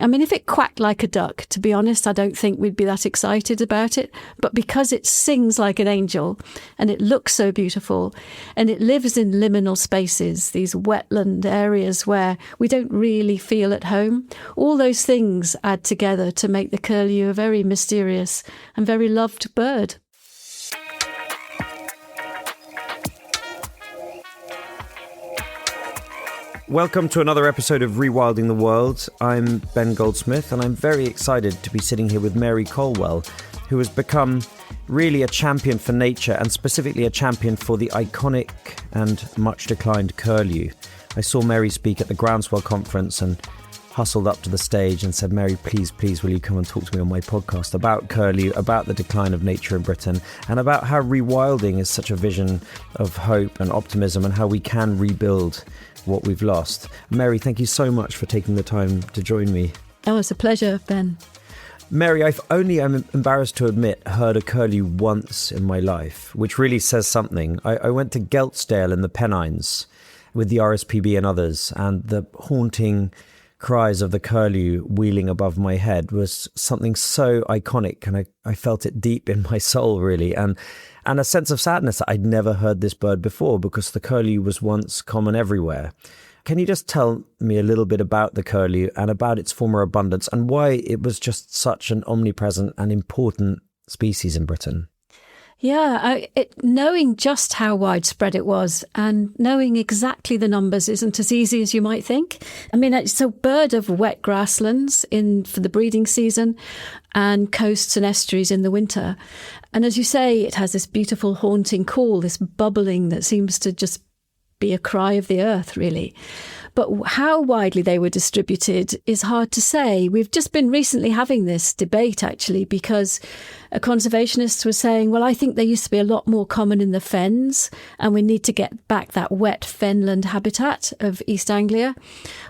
I mean, if it quacked like a duck, to be honest, I don't think we'd be that excited about it. But because it sings like an angel and it looks so beautiful and it lives in liminal spaces, these wetland areas where we don't really feel at home, all those things add together to make the curlew a very mysterious and very loved bird. Welcome to another episode of Rewilding the World. I'm Ben Goldsmith, and I'm very excited to be sitting here with Mary Colwell, who has become really a champion for nature, and specifically a champion for the iconic and much declined curlew. I saw Mary speak at the Groundswell conference and hustled up to the stage and said, Mary, please, will you come and talk to me on my podcast about curlew, about the decline of nature in Britain, and about how rewilding is such a vision of hope and optimism and how we can rebuild what we've lost. Mary, thank you so much for taking the time to join me. Oh, it's a pleasure, Ben. Mary, I'm embarrassed to admit, heard a curlew once in my life, which really says something. I went to Geltsdale in the Pennines with the RSPB and others, and the haunting cries of the curlew wheeling above my head was something so iconic, and I felt it deep in my soul, really, and a sense of sadness that I'd never heard this bird before, because the curlew was once common everywhere. Can you just tell me a little bit about the curlew and about its former abundance and why it was just such an omnipresent and important species in Britain? Yeah, knowing just how widespread it was and knowing exactly the numbers isn't as easy as you might think. I mean, it's a bird of wet grasslands for the breeding season and coasts and estuaries in the winter. And as you say, it has this beautiful haunting call, this bubbling that seems to just be a cry of the earth, really. But how widely they were distributed is hard to say. We've just been recently having this debate, actually, because conservationists were saying, well, I think they used to be a lot more common in the fens, and we need to get back that wet fenland habitat of East Anglia.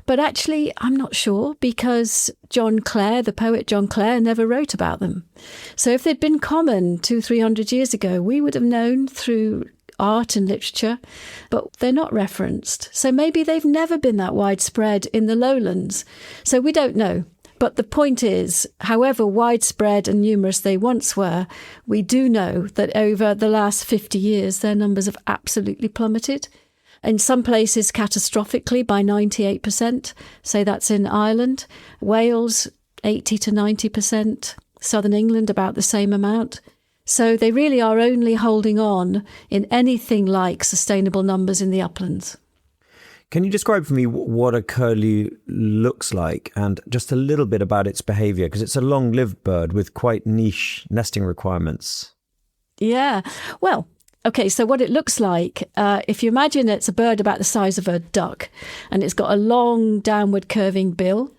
But actually, I'm not sure, because John Clare, the poet John Clare, never wrote about them. So if they'd been common 200-300 years ago, we would have known through art and literature, but they're not referenced. So maybe they've never been that widespread in the lowlands. So we don't know. But the point is, however widespread and numerous they once were, we do know that over the last 50 years, their numbers have absolutely plummeted. In some places, catastrophically by 98%. Say that's in Ireland. Wales, 80 to 90%. Southern England, about the same amount. So they really are only holding on in anything like sustainable numbers in the uplands. Can you describe for me what a curlew looks like and just a little bit about its behaviour? Because it's a long-lived bird with quite niche nesting requirements. Yeah. Well, okay, so what it looks like, if you imagine it's a bird about the size of a duck, and it's got a long downward curving bill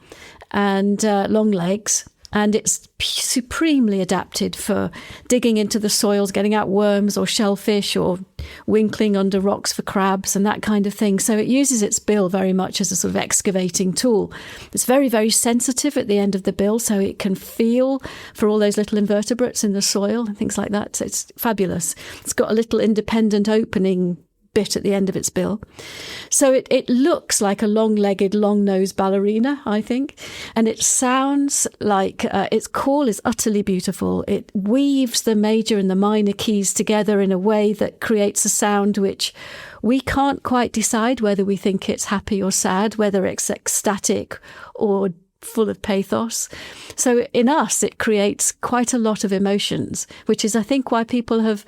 and long legs, and it's supremely adapted for digging into the soils, getting out worms or shellfish, or winkling under rocks for crabs and that kind of thing. So it uses its bill very much as a sort of excavating tool. It's very, very sensitive at the end of the bill, so it can feel for all those little invertebrates in the soil and things like that. So it's fabulous. It's got a little independent opening bit at the end of its bill. So it looks like a long-legged, long-nosed ballerina, I think. And it sounds like its call is utterly beautiful. It weaves the major and the minor keys together in a way that creates a sound which we can't quite decide whether we think it's happy or sad, whether it's ecstatic or full of pathos. So in us, it creates quite a lot of emotions, which is, I think, why people have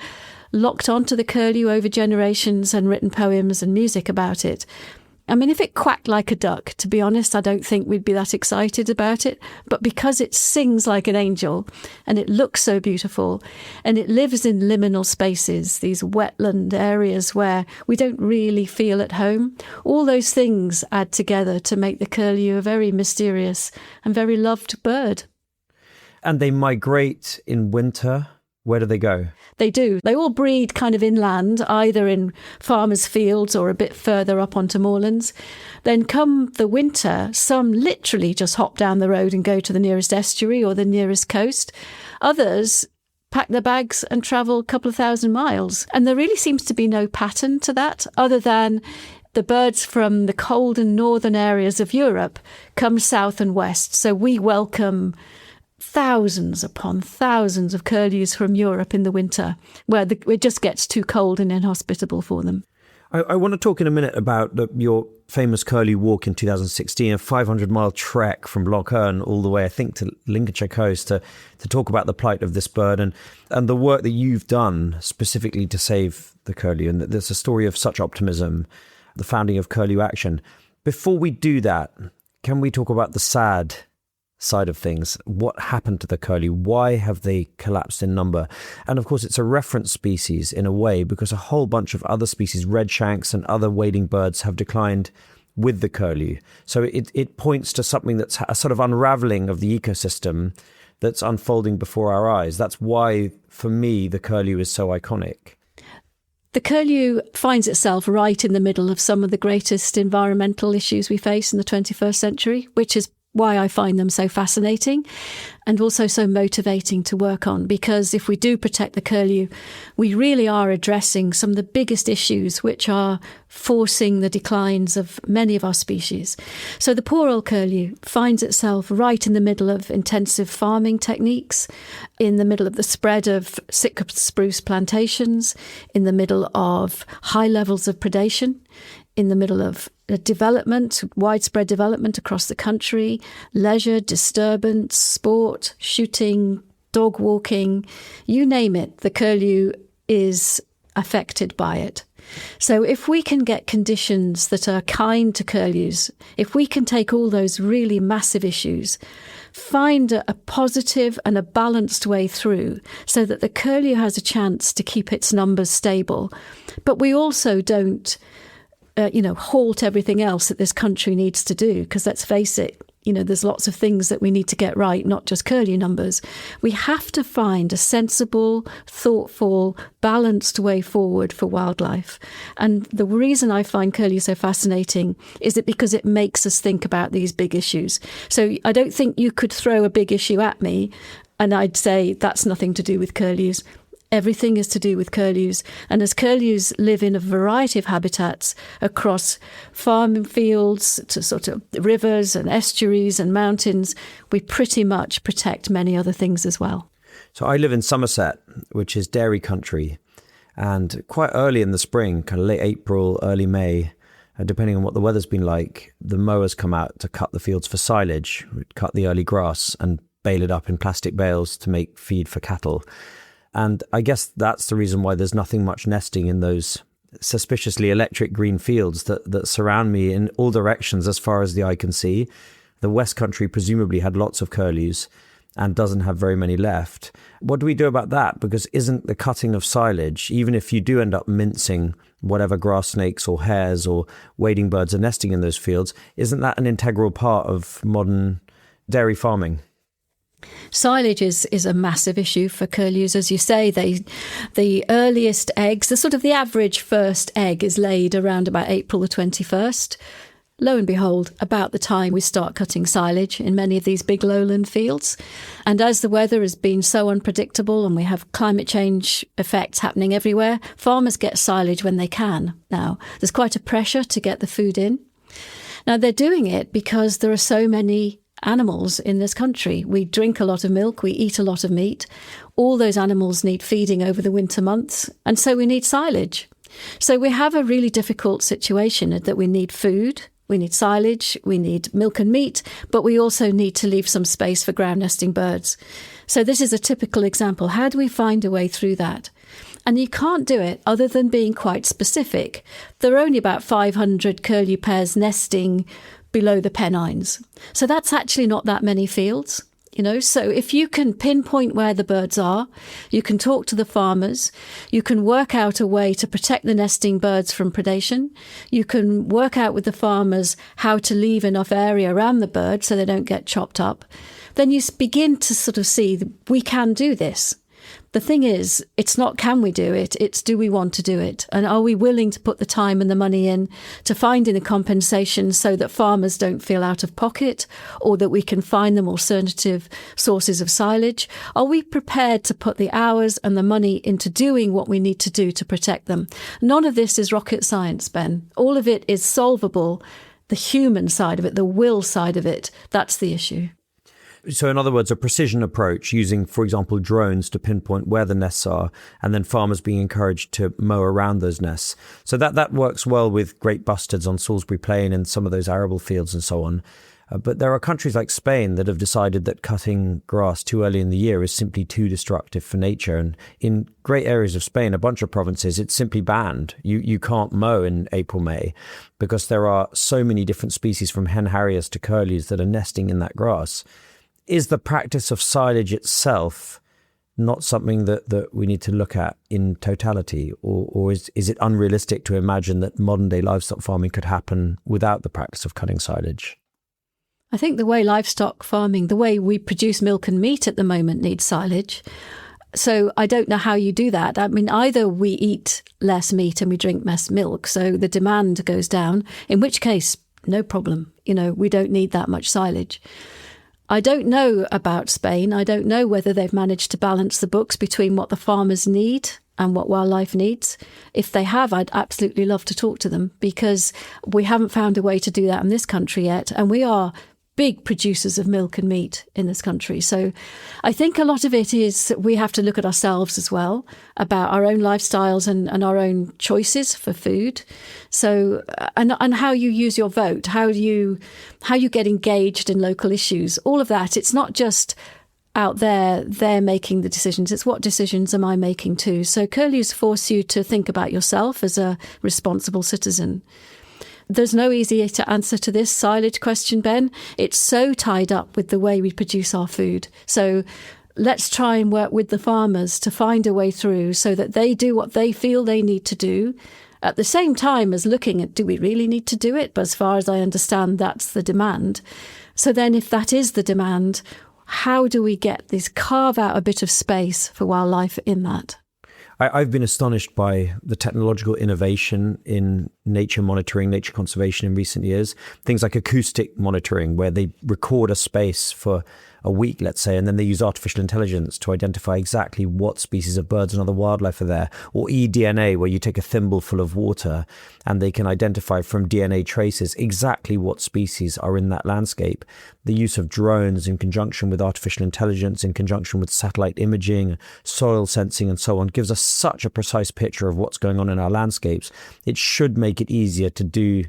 locked onto the curlew over generations and written poems and music about it. I mean, if it quacked like a duck, to be honest, I don't think we'd be that excited about it. But because it sings like an angel and it looks so beautiful and it lives in liminal spaces, these wetland areas where we don't really feel at home, all those things add together to make the curlew a very mysterious and very loved bird. And they migrate in winter. Where do they go? They do. They all breed kind of inland, either in farmers' fields or a bit further up onto moorlands. Then come the winter, some literally just hop down the road and go to the nearest estuary or the nearest coast. Others pack their bags and travel a couple of thousand miles. And there really seems to be no pattern to that, other than the birds from the cold and northern areas of Europe come south and west. So we welcome thousands upon thousands of curlews from Europe in the winter, where it just gets too cold and inhospitable for them. I want to talk in a minute about your famous Curlew walk in 2016, a 500-mile trek from Loch Earn all the way, I think, to Lincolnshire coast to talk about the plight of this bird and the work that you've done specifically to save the curlew. And there's a story of such optimism, the founding of Curlew Action. Before we do that, can we talk about the sad side of things? What happened to the curlew? Why have they collapsed in number? And of course, it's a reference species in a way, because a whole bunch of other species, redshanks and other wading birds, have declined with the curlew. So it points to something that's a sort of unraveling of the ecosystem that's unfolding before our eyes. That's why, for me, the curlew is so iconic. The curlew finds itself right in the middle of some of the greatest environmental issues we face in the 21st century, which is why I find them so fascinating and also so motivating to work on. Because if we do protect the curlew, we really are addressing some of the biggest issues which are forcing the declines of many of our species. So the poor old curlew finds itself right in the middle of intensive farming techniques, in the middle of the spread of cypress spruce plantations, in the middle of high levels of predation, in the middle of development, widespread development across the country, leisure, disturbance, sport, shooting, dog walking, you name it, the curlew is affected by it. So if we can get conditions that are kind to curlews, if we can take all those really massive issues, find a positive and a balanced way through so that the curlew has a chance to keep its numbers stable, but we also don't halt everything else that this country needs to do, because let's face it, there's lots of things that we need to get right, not just curlew numbers. We have to find a sensible, thoughtful, balanced way forward for wildlife. And the reason I find curlew so fascinating is that because it makes us think about these big issues. So I don't think you could throw a big issue at me and I'd say that's nothing to do with curlews. Everything is to do with curlews. And as curlews live in a variety of habitats across farming fields to sort of rivers and estuaries and mountains, we pretty much protect many other things as well. So I live in Somerset, which is dairy country. And quite early in the spring, kind of late April, early May, depending on what the weather's been like, the mowers come out to cut the fields for silage. We'd cut the early grass and bale it up in plastic bales to make feed for cattle. And I guess that's the reason why there's nothing much nesting in those suspiciously electric green fields that surround me in all directions as far as the eye can see. The West Country presumably had lots of curlews and doesn't have very many left. What do we do about that? Because isn't the cutting of silage, even if you do end up mincing whatever grass snakes or hares or wading birds are nesting in those fields, isn't that an integral part of modern dairy farming? Silage is a massive issue for curlews. As you say, the earliest eggs, the average first egg is laid around about April the 21st. Lo and behold, about the time we start cutting silage in many of these big lowland fields. And as the weather has been so unpredictable and we have climate change effects happening everywhere, farmers get silage when they can. Now, there's quite a pressure to get the food in. Now, they're doing it because there are so many animals in this country. We drink a lot of milk, we eat a lot of meat. All those animals need feeding over the winter months, and so we need silage. So we have a really difficult situation that we need food, we need silage, we need milk and meat, but we also need to leave some space for ground nesting birds. So this is a typical example. How do we find a way through that? And you can't do it other than being quite specific. There are only about 500 curlew pairs nesting below the Pennines. So that's actually not that many fields, So if you can pinpoint where the birds are, you can talk to the farmers, you can work out a way to protect the nesting birds from predation, you can work out with the farmers how to leave enough area around the birds so they don't get chopped up, then you begin to sort of see that we can do this. The thing is, it's not can we do it, it's do we want to do it? And are we willing to put the time and the money in to finding the compensation so that farmers don't feel out of pocket, or that we can find them alternative sources of silage? Are we prepared to put the hours and the money into doing what we need to do to protect them? None of this is rocket science, Ben. All of it is solvable. The human side of it, the will side of it, that's the issue. So in other words, a precision approach using, for example, drones to pinpoint where the nests are, and then farmers being encouraged to mow around those nests. So that works well with great bustards on Salisbury Plain and some of those arable fields and so on. But there are countries like Spain that have decided that cutting grass too early in the year is simply too destructive for nature. And in great areas of Spain, a bunch of provinces, it's simply banned. You can't mow in April, May, because there are so many different species from hen harriers to curlews that are nesting in that grass. Is the practice of silage itself not something that we need to look at in totality? Or is it unrealistic to imagine that modern day livestock farming could happen without the practice of cutting silage? I think the way livestock farming, the way we produce milk and meat at the moment, needs silage. So I don't know how you do that. I mean, either we eat less meat and we drink less milk, so the demand goes down, in which case, no problem. We don't need that much silage. I don't know about Spain. I don't know whether they've managed to balance the books between what the farmers need and what wildlife needs. If they have, I'd absolutely love to talk to them, because we haven't found a way to do that in this country yet. And we are big producers of milk and meat in this country. So I think a lot of it is we have to look at ourselves as well, about our own lifestyles and our own choices for food. So, and how you use your vote, how you get engaged in local issues, all of that. It's not just out there, they're making the decisions. It's what decisions am I making too? So curlews force you to think about yourself as a responsible citizen. There's no easy answer to this silage question, Ben. It's so tied up with the way we produce our food. So let's try and work with the farmers to find a way through so that they do what they feel they need to do, at the same time as looking at, do we really need to do it? But as far as I understand, that's the demand. So then if that is the demand, how do we get this, carve out a bit of space for wildlife in that? I've been astonished by the technological innovation in nature monitoring, nature conservation in recent years. Things like acoustic monitoring, where they record a space for a week, let's say, and then they use artificial intelligence to identify exactly what species of birds and other wildlife are there. Or eDNA, where you take a thimble full of water and they can identify from DNA traces exactly what species are in that landscape. The use of drones in conjunction with artificial intelligence, in conjunction with satellite imaging, soil sensing and so on, gives us such a precise picture of what's going on in our landscapes. It should make it easier to do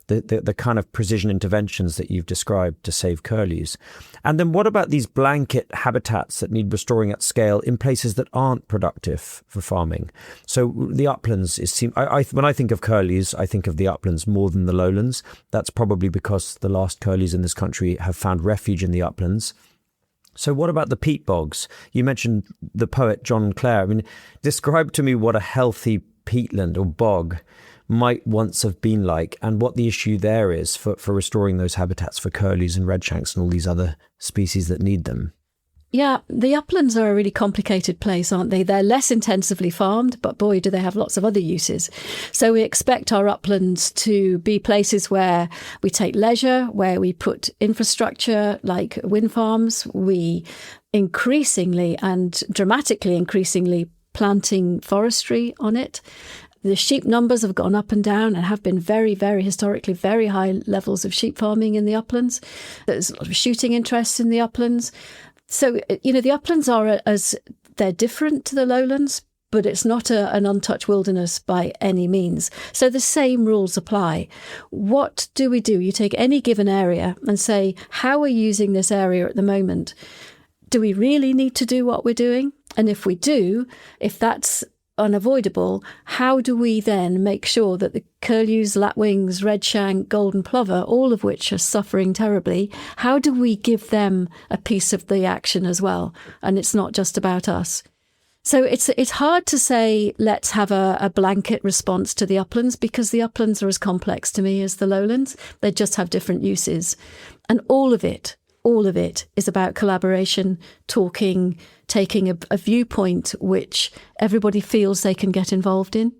the kind of precision interventions that you've described to save curlews. And then what about these blanket habitats that need restoring at scale in places that aren't productive for farming? So the uplands, when I think of curlews, I think of the uplands more than the lowlands. That's probably because the last curlews in this country have found refuge in the uplands. So what about the peat bogs? You mentioned the poet John Clare. I mean, describe to me what a healthy peatland or bog might once have been like, and what the issue there is for restoring those habitats for curlews and redshanks and all these other species that need them. Yeah, the uplands are a really complicated place, aren't they? They're less intensively farmed, but boy, do they have lots of other uses. So we expect our uplands to be places where we take leisure, where we put infrastructure like wind farms. We increasingly and dramatically increasingly planting forestry on it. The sheep numbers have gone up and down and have been very, very historically very high levels of sheep farming in the uplands. There's a lot of shooting interests in the uplands. So, the uplands they're different to the lowlands, but it's not an untouched wilderness by any means. So the same rules apply. What do? You take any given area and say, how are we using this area at the moment? Do we really need to do what we're doing? And if we do, if that's unavoidable, how do we then make sure that the curlews, lapwings, redshank, golden plover, all of which are suffering terribly, how do we give them a piece of the action as well? And it's not just about us. So it's hard to say, let's have a blanket response to the uplands, because the uplands are as complex to me as the lowlands. They just have different uses. And all of it all of it is about collaboration, talking, taking a viewpoint which everybody feels they can get involved in.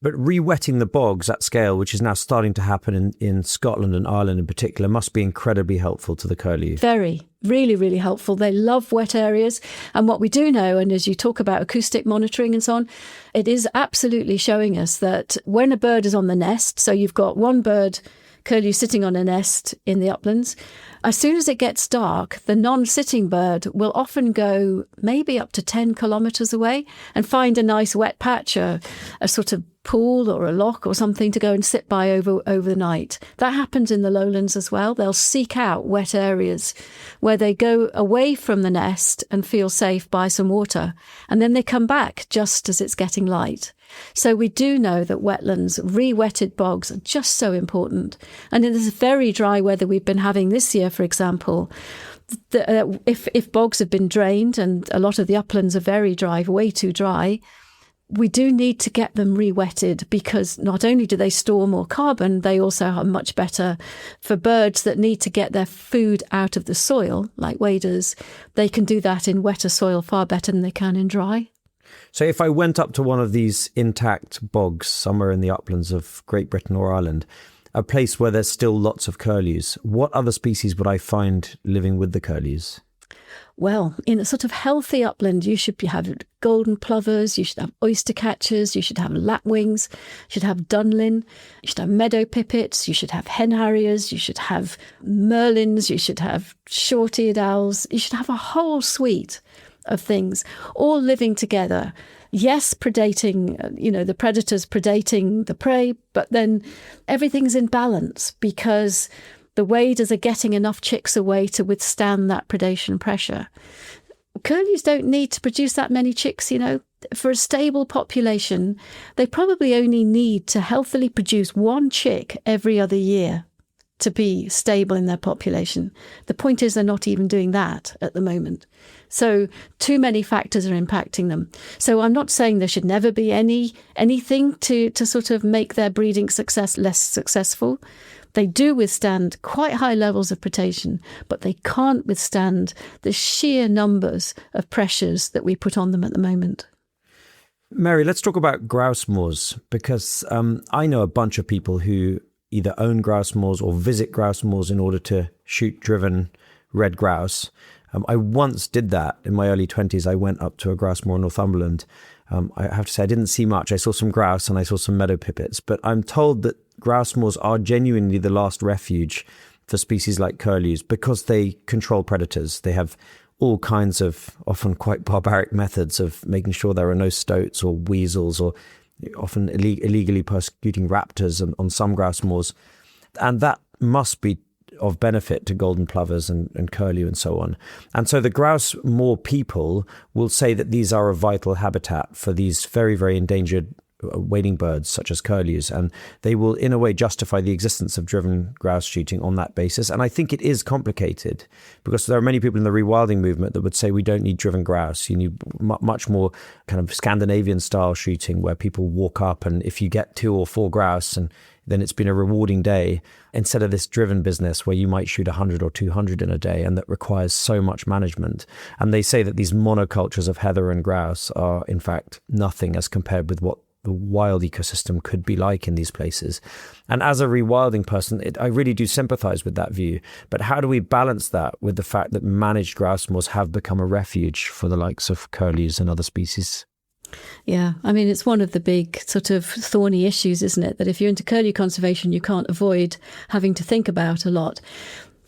But re-wetting the bogs at scale, which is now starting to happen in Scotland and Ireland in particular, must be incredibly helpful to the curlew. Very, really, really helpful. They love wet areas. And what we do know, and as you talk about acoustic monitoring and so on, it is absolutely showing us that when a bird is on the nest, so you've got one bird, curlew, sitting on a nest in the uplands, as soon as it gets dark, the non-sitting bird will often go maybe up to 10 kilometres away and find a nice wet patch, a sort of pool or a loch or something to go and sit by over the night. That happens in the lowlands as well. They'll seek out wet areas where they go away from the nest and feel safe by some water, and then they come back just as it's getting light. So we do know that wetlands, re-wetted bogs, are just so important. And in this very dry weather we've been having this year, for example, if bogs have been drained, and a lot of the uplands are very dry, way too dry, we do need to get them re-wetted, because not only do they store more carbon, they also are much better for birds that need to get their food out of the soil, like waders. They can do that in wetter soil far better than they can in dry. So if I went up to one of these intact bogs somewhere in the uplands of Great Britain or Ireland, a place where there's still lots of curlews, what other species would I find living with the curlews? Well, in a sort of healthy upland, you should have golden plovers, you should have oyster catchers, you should have lapwings, you should have dunlin, you should have meadow pipits, you should have hen harriers, you should have merlins, you should have short-eared owls, you should have a whole suite of things all living together. Yes, predating, the predators predating the prey, but then everything's in balance because the waders are getting enough chicks away to withstand that predation pressure. Curlews don't need to produce that many chicks, For a stable population, they probably only need to healthily produce one chick every other year to be stable in their population. The point is they're not even doing that at the moment. So too many factors are impacting them. So I'm not saying there should never be anything to sort of make their breeding success less successful. They do withstand quite high levels of predation, but they can't withstand the sheer numbers of pressures that we put on them at the moment. Mary, let's talk about grouse moors, because I know a bunch of people who either own grouse moors or visit grouse moors in order to shoot driven red grouse. I once did that in my early 20s. I went up to a grouse moor in Northumberland. I have to say I didn't see much. I saw some grouse and I saw some meadow pipits, but I'm told that grouse moors are genuinely the last refuge for species like curlews because they control predators. They have all kinds of often quite barbaric methods of making sure there are no stoats or weasels or often illegally persecuting raptors on some grouse moors. And that must be of benefit to golden plovers and curlew and so on. And so the grouse moor people will say that these are a vital habitat for these very, very endangered wading birds such as curlews, and they will in a way justify the existence of driven grouse shooting on that basis. And I think it is complicated because there are many people in the rewilding movement that would say we don't need driven grouse. You need much more kind of Scandinavian style shooting where people walk up, and if you get 2 or 4 grouse, and then it's been a rewarding day, instead of this driven business where you might shoot 100 or 200 in a day and that requires so much management. And they say that these monocultures of heather and grouse are in fact nothing as compared with what the wild ecosystem could be like in these places. And as a rewilding person, I really do sympathize with that view. But how do we balance that with the fact that managed grouse moors have become a refuge for the likes of curlews and other species? Yeah, I mean, it's one of the big sort of thorny issues, isn't it? That if you're into curlew conservation, you can't avoid having to think about a lot.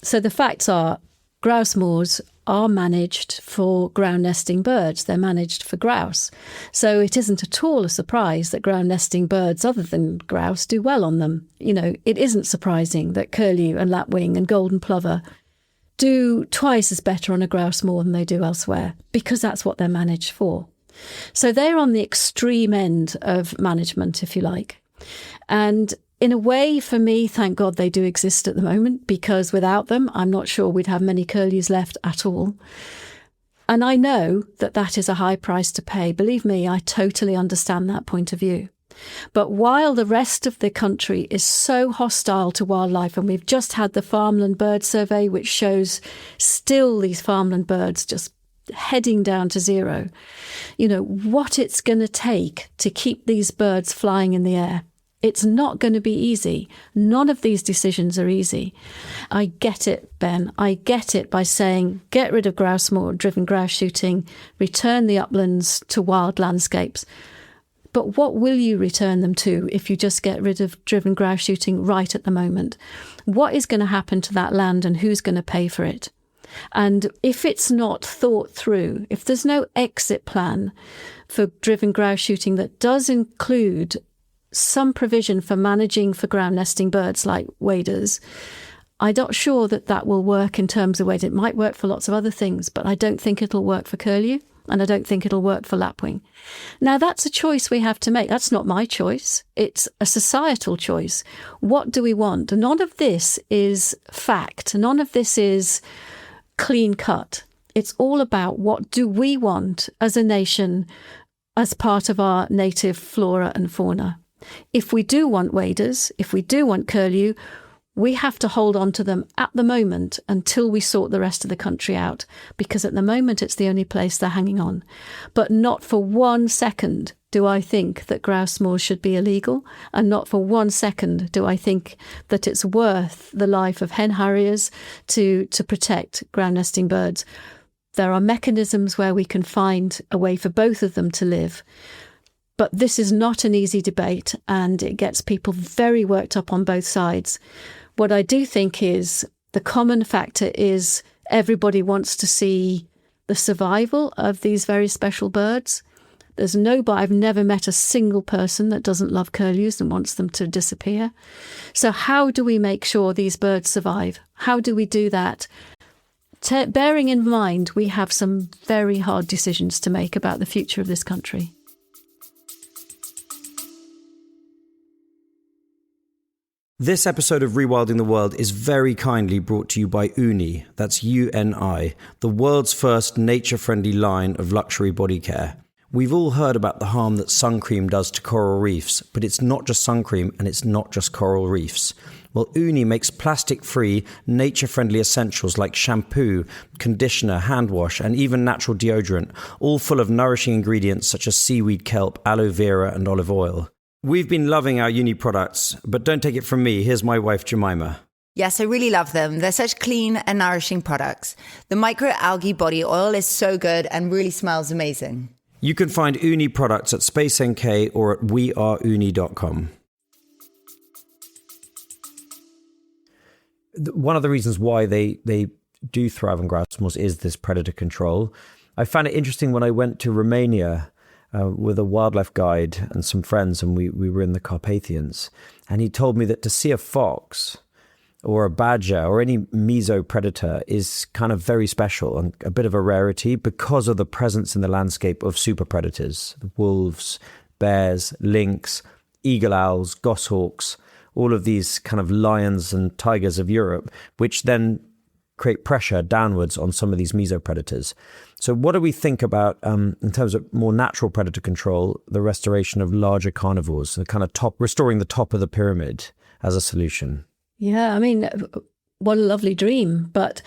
So the facts are grouse moors are managed for ground nesting birds. They're managed for grouse. So it isn't at all a surprise that ground nesting birds other than grouse do well on them. It isn't surprising that curlew and lapwing and golden plover do twice as better on a grouse moor than they do elsewhere, because that's what they're managed for. So they're on the extreme end of management, if you like. And in a way, for me, thank God they do exist at the moment, because without them, I'm not sure we'd have many curlews left at all. And I know that that is a high price to pay. Believe me, I totally understand that point of view. But while the rest of the country is so hostile to wildlife, and we've just had the farmland bird survey, which shows still these farmland birds just heading down to zero, what it's going to take to keep these birds flying in the air. It's not going to be easy. None of these decisions are easy. I get it, Ben. I get it by saying get rid of driven grouse shooting, return the uplands to wild landscapes. But what will you return them to if you just get rid of driven grouse shooting right at the moment? What is going to happen to that land and who's going to pay for it? And if it's not thought through, if there's no exit plan for driven grouse shooting that does include some provision for managing for ground nesting birds like waders, I'm not sure that will work in terms of waders. It might work for lots of other things, but I don't think it'll work for curlew, and I don't think it'll work for lapwing. Now, that's a choice we have to make. That's not my choice. It's a societal choice. What do we want? None of this is fact. None of this is clean cut. It's all about what do we want as a nation as part of our native flora and fauna. If we do want waders, if we do want curlew, we have to hold on to them at the moment until we sort the rest of the country out, because at the moment it's the only place they're hanging on. But not for 1 second do I think that grouse moors should be illegal, and not for 1 second do I think that it's worth the life of hen harriers to protect ground nesting birds. There are mechanisms where we can find a way for both of them to live. But this is not an easy debate, and it gets people very worked up on both sides. What I do think is the common factor is everybody wants to see the survival of these very special birds. I've never met a single person that doesn't love curlews and wants them to disappear. So how do we make sure these birds survive? How do we do that? Bearing in mind, we have some very hard decisions to make about the future of this country. This episode of Rewilding the World is very kindly brought to you by Uni, that's UNI, the world's first nature-friendly line of luxury body care. We've all heard about the harm that sun cream does to coral reefs, but it's not just sun cream and it's not just coral reefs. Well, Uni makes plastic-free, nature-friendly essentials like shampoo, conditioner, hand wash, and even natural deodorant, all full of nourishing ingredients such as seaweed kelp, aloe vera, and olive oil. We've been loving our Uni products, but don't take it from me. Here's my wife, Jemima. Yes, I really love them. They're such clean and nourishing products. The microalgae body oil is so good and really smells amazing. You can find Uni products at Space NK or at weareuni.com. One of the reasons why they do thrive on grouse moors is this predator control. I found it interesting when I went to Romania with a wildlife guide and some friends, and we were in the Carpathians, and he told me that to see a fox or a badger or any mesopredator is kind of very special and a bit of a rarity because of the presence in the landscape of super predators, wolves, bears, lynx, eagle owls, goshawks, all of these kind of lions and tigers of Europe, which then create pressure downwards on some of these mesopredators. So what do we think about, in terms of more natural predator control, the restoration of larger carnivores, the kind of restoring the top of the pyramid as a solution? Yeah, I mean, what a lovely dream. But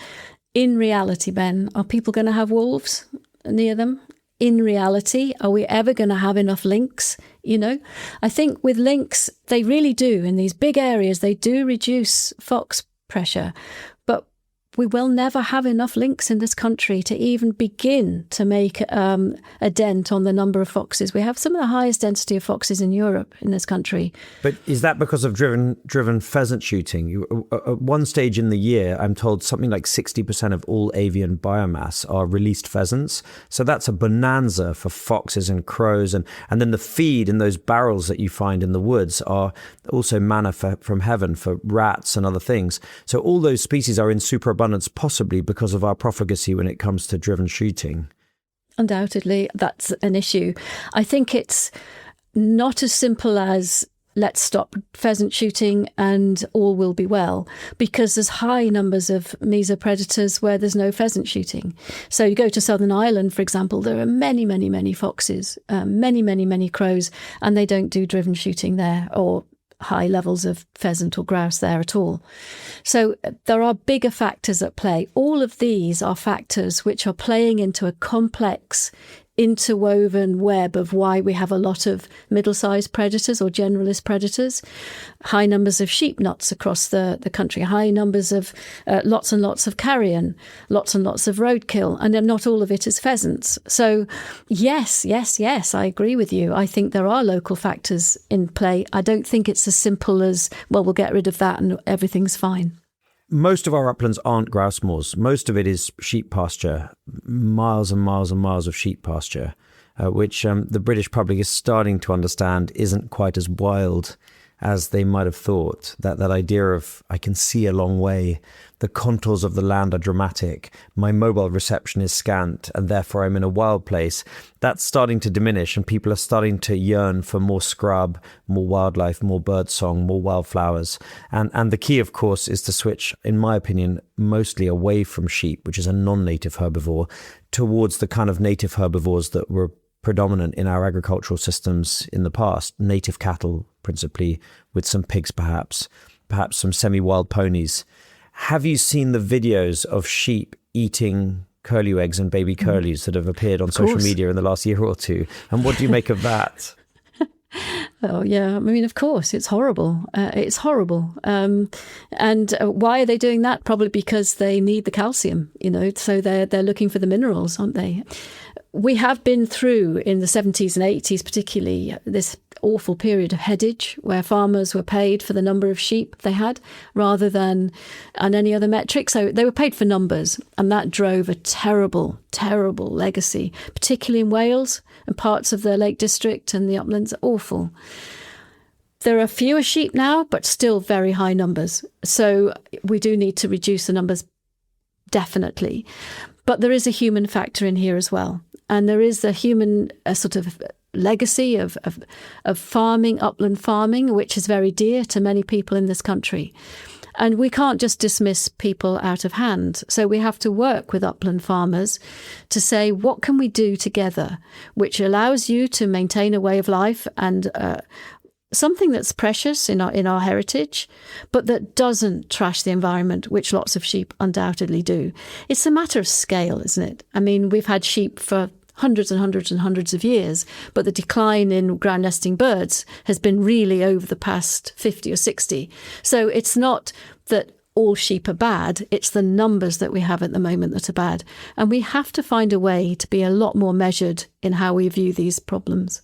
in reality, Ben, are people going to have wolves near them? In reality, are we ever going to have enough lynx? I think with lynx, they really do. In these big areas, they do reduce fox pressure. But we will never have enough lynx in this country to even begin to make a dent on the number of foxes. We have some of the highest density of foxes in Europe in this country. But is that because of driven pheasant shooting? At one stage in the year, I'm told something like 60% of all avian biomass are released pheasants. So that's a bonanza for foxes and crows. And then the feed in those barrels that you find in the woods are also manna from heaven for rats and other things. So all those species are in superabundance, possibly because of our profligacy when it comes to driven shooting. Undoubtedly, that's an issue. I think it's not as simple as let's stop pheasant shooting and all will be well, because there's high numbers of mesopredators where there's no pheasant shooting. So you go to Southern Ireland, for example, there are many, many, many foxes, many crows, and they don't do driven shooting there or high levels of pheasant or grouse there at all. So there are bigger factors at play. All of these are factors which are playing into a complex interwoven web of why we have a lot of middle-sized predators or generalist predators, high numbers of sheep nuts across the country, high numbers of lots and lots of carrion, lots and lots of roadkill, and not all of it is pheasants. So yes, I agree with you. I think there are local factors in play. I don't think it's as simple as, well, we'll get rid of that and everything's fine. Most of our uplands aren't grouse moors. Most of it is sheep pasture, miles and miles and miles of sheep pasture, which the British public is starting to understand isn't quite as wild as they might have thought. That idea of, I can see a long way, the contours of the land are dramatic, my mobile reception is scant, and therefore I'm in a wild place. That's starting to diminish, and people are starting to yearn for more scrub, more wildlife, more birdsong, more wildflowers. And the key, of course, is to switch, in my opinion, mostly away from sheep, which is a non-native herbivore, towards the kind of native herbivores that were predominant in our agricultural systems in the past. Native cattle, principally, with some pigs perhaps some semi-wild ponies. Have you seen the videos of sheep eating curlew eggs and baby curlews that have appeared on social media in the last year or two? And what do you make of that? Oh, yeah. I mean, of course, it's horrible. It's horrible. And why are they doing that? Probably because they need the calcium, so they're looking for the minerals, aren't they? We have been through, in the 70s and 80s particularly, this awful period of headage where farmers were paid for the number of sheep they had rather than on any other metric. So they were paid for numbers, and that drove a terrible, terrible legacy, particularly in Wales and parts of the Lake District and the uplands. Awful. There are fewer sheep now, but still very high numbers. So we do need to reduce the numbers, definitely. But there is a human factor in here as well. And there is a human sort of legacy of farming, upland farming, which is very dear to many people in this country. And we can't just dismiss people out of hand. So we have to work with upland farmers to say, what can we do together, which allows you to maintain a way of life and something that's precious in our heritage, but that doesn't trash the environment, which lots of sheep undoubtedly do. It's a matter of scale, isn't it? I mean, we've had sheep for hundreds and hundreds and hundreds of years, but the decline in ground nesting birds has been really over the past 50 or 60. So it's not that all sheep are bad, it's the numbers that we have at the moment that are bad. And we have to find a way to be a lot more measured in how we view these problems.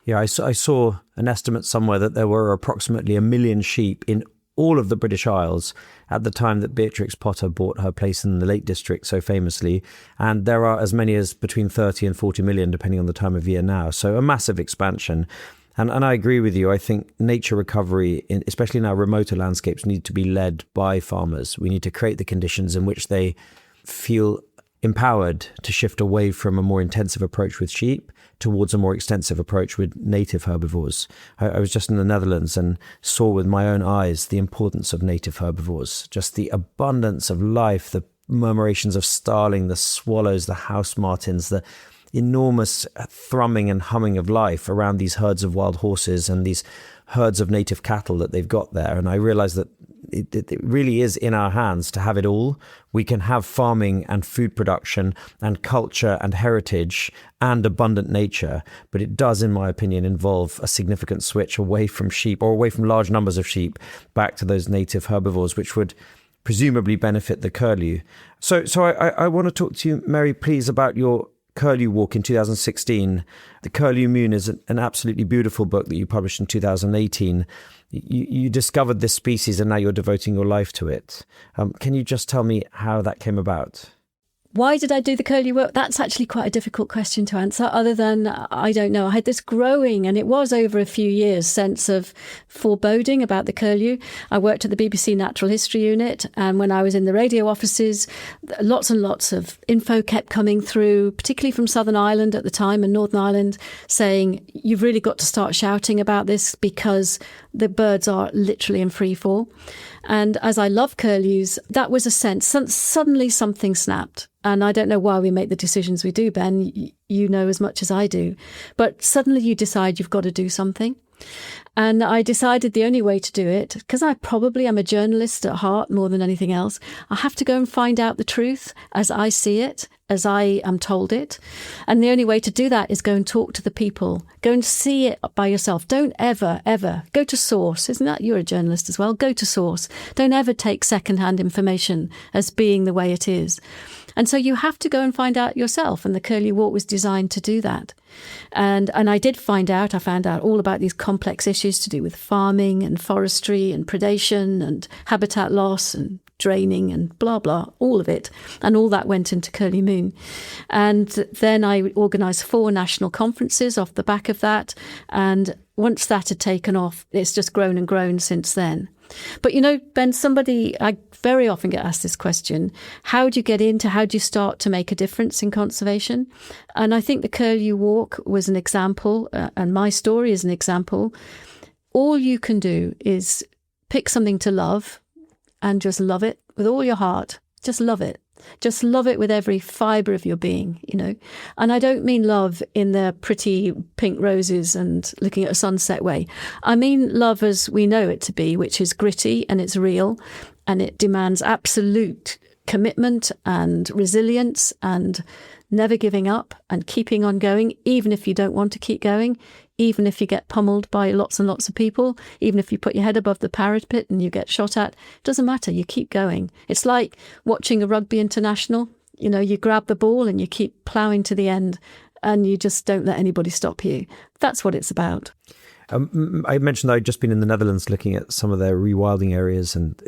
Yeah, I saw an estimate somewhere that there were approximately 1 million sheep in all of the British Isles at the time that Beatrix Potter bought her place in the Lake District so famously. And there are as many as between 30 and 40 million, depending on the time of year now. So a massive expansion. And I agree with you. I think nature recovery, especially in our remoter landscapes, need to be led by farmers. We need to create the conditions in which they feel empowered to shift away from a more intensive approach with sheep towards a more extensive approach with native herbivores. I was just in the Netherlands and saw with my own eyes the importance of native herbivores, just the abundance of life, the murmurations of starling, the swallows, the house martins, the enormous thrumming and humming of life around these herds of wild horses and these herds of native cattle that they've got there. And I realized that it really is in our hands to have it all. We can have farming and food production and culture and heritage and abundant nature, but it does, in my opinion, involve a significant switch away from sheep, or away from large numbers of sheep, back to those native herbivores, which would presumably benefit the curlew. So I want to talk to you, Mary, please, about your Curlew walk in 2016. The Curlew Moon is an absolutely beautiful book that you published in 2018. You discovered this species and now you're devoting your life to it. Can you just tell me how that came about? Why did I do the curlew work? That's actually quite a difficult question to answer, other than, I don't know. I had this growing, and it was over a few years, sense of foreboding about the curlew. I worked at the BBC Natural History Unit, and when I was in the radio offices, lots and lots of info kept coming through, particularly from Southern Ireland at the time and Northern Ireland, saying, you've really got to start shouting about this because the birds are literally in free fall. And as I love curlews, that was a sense. Suddenly something snapped. And I don't know why we make the decisions we do, Ben. You know as much as I do. But suddenly you decide you've got to do something. And I decided the only way to do it, because I probably am a journalist at heart more than anything else, I have to go and find out the truth as I see it, as I am told it. And the only way to do that is go and talk to the people. Go and see it by yourself. Don't ever, ever go to source. Isn't that, you're a journalist as well? Go to source. Don't ever take secondhand information as being the way it is. And so you have to go and find out yourself. And the Curlew Walk was designed to do that. And I did find out, I found out all about these complex issues to do with farming and forestry and predation and habitat loss and draining and blah, blah, all of it. And all that went into Curlew Moon. And then I organised 4 national conferences off the back of that. And once that had taken off, it's just grown and grown since then. But, you know, Ben, I very often get asked this question, how do you start to make a difference in conservation? And I think the Curlew Walk was an example, and my story is an example. All you can do is pick something to love and just love it with all your heart. Just love it. Just love it with every fibre of your being, you know. And I don't mean love in the pretty pink roses and looking at a sunset way. I mean love as we know it to be, which is gritty and it's real and it demands absolute commitment and resilience and never giving up and keeping on going, even if you don't want to keep going, even if you get pummeled by lots and lots of people, even if you put your head above the parapet and you get shot at, it doesn't matter, you keep going. It's like watching a rugby international. You know, you grab the ball and you keep ploughing to the end and you just don't let anybody stop you. That's what it's about. I mentioned I'd just been in the Netherlands looking at some of their rewilding areas, and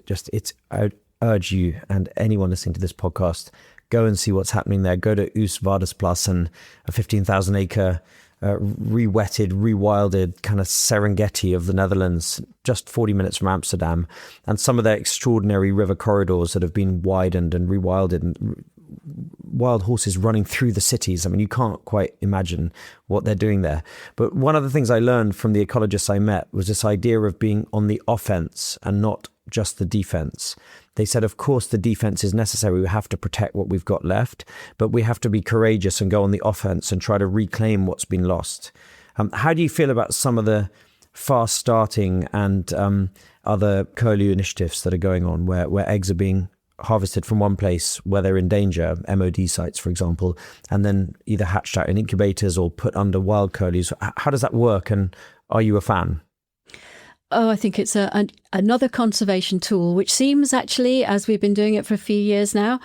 I urge you and anyone listening to this podcast, go and see what's happening there. Go to Oostvaardersplassen, a 15,000 acre re-wetted, rewilded kind of Serengeti of the Netherlands, just 40 minutes from Amsterdam, and some of their extraordinary river corridors that have been widened and rewilded, and wild horses running through the cities. I mean, you can't quite imagine what they're doing there. But one of the things I learned from the ecologists I met was this idea of being on the offense and not just the defense. They said, of course, the defense is necessary. We have to protect what we've got left, but we have to be courageous and go on the offense and try to reclaim what's been lost. How do you feel about some of the fast starting and other curlew initiatives that are going on where eggs are being harvested from one place where they're in danger, MOD sites, for example, and then either hatched out in incubators or put under wild curlews? How does that work? And are you a fan? Oh, I think it's another conservation tool, which seems actually, as we've been doing it for a few years now,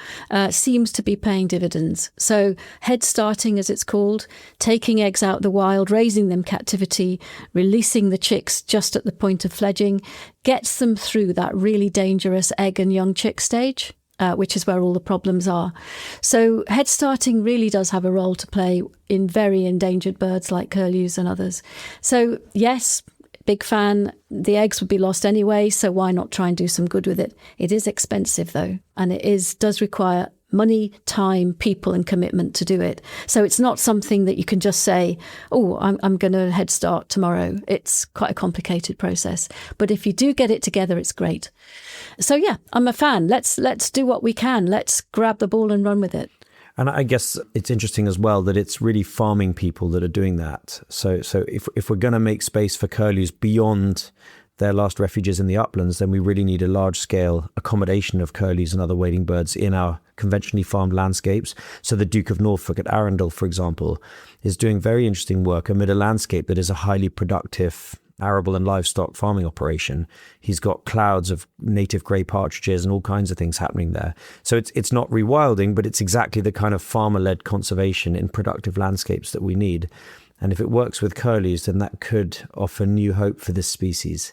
seems to be paying dividends. So head starting, as it's called, taking eggs out of the wild, raising them captivity, releasing the chicks just at the point of fledging, gets them through that really dangerous egg and young chick stage, which is where all the problems are. So head starting really does have a role to play in very endangered birds like curlews and others. So yes, big fan. The eggs would be lost anyway, so why not try and do some good with it? It is expensive though, and it does require money, time, people and commitment to do it. So it's not something that you can just say, oh, I'm going to head start tomorrow. It's quite a complicated process. But if you do get it together, it's great. So yeah, I'm a fan. Let's do what we can. Let's grab the ball and run with it. And I guess it's interesting as well that it's really farming people that are doing that. So if we're going to make space for curlews beyond their last refuges in the uplands, then we really need a large-scale accommodation of curlews and other wading birds in our conventionally farmed landscapes. So the Duke of Norfolk at Arundel, for example, is doing very interesting work amid a landscape that is a highly productive arable and livestock farming operation. He's got clouds of native grey partridges and all kinds of things happening there. So it's not rewilding, but it's exactly the kind of farmer-led conservation in productive landscapes that we need. And if it works with curlews, then that could offer new hope for this species.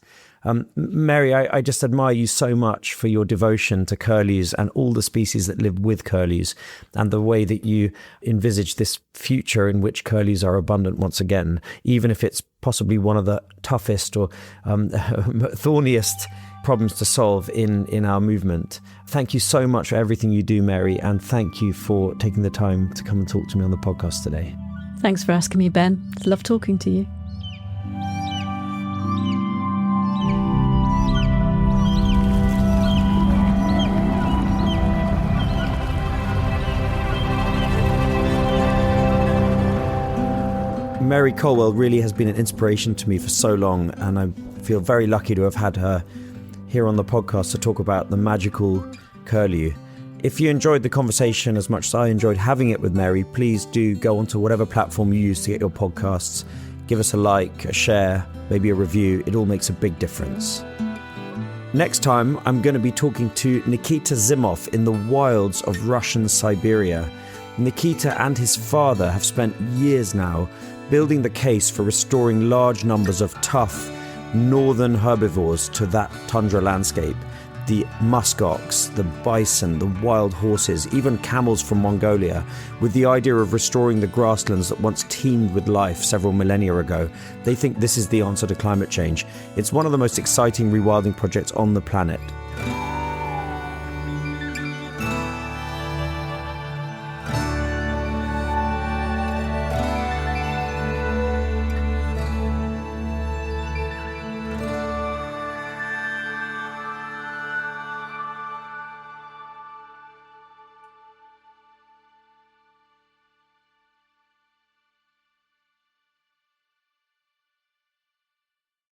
Mary, I just admire you so much for your devotion to curlews and all the species that live with curlews, and the way that you envisage this future in which curlews are abundant once again, even if it's possibly one of the toughest or thorniest problems to solve in our movement. Thank you so much for everything you do, Mary, and thank you for taking the time to come and talk to me on the podcast today. Thanks for asking me, Ben. It's love talking to you. Mary Colwell really has been an inspiration to me for so long, and I feel very lucky to have had her here on the podcast to talk about the magical curlew. If you enjoyed the conversation as much as I enjoyed having it with Mary, please do go onto whatever platform you use to get your podcasts. Give us a like, a share, maybe a review. It all makes a big difference. Next time, I'm going to be talking to Nikita Zimov in the wilds of Russian Siberia. Nikita and his father have spent years now building the case for restoring large numbers of tough northern herbivores to that tundra landscape. The muskox, the bison, the wild horses, even camels from Mongolia, with the idea of restoring the grasslands that once teemed with life several millennia ago. They think this is the answer to climate change. It's one of the most exciting rewilding projects on the planet.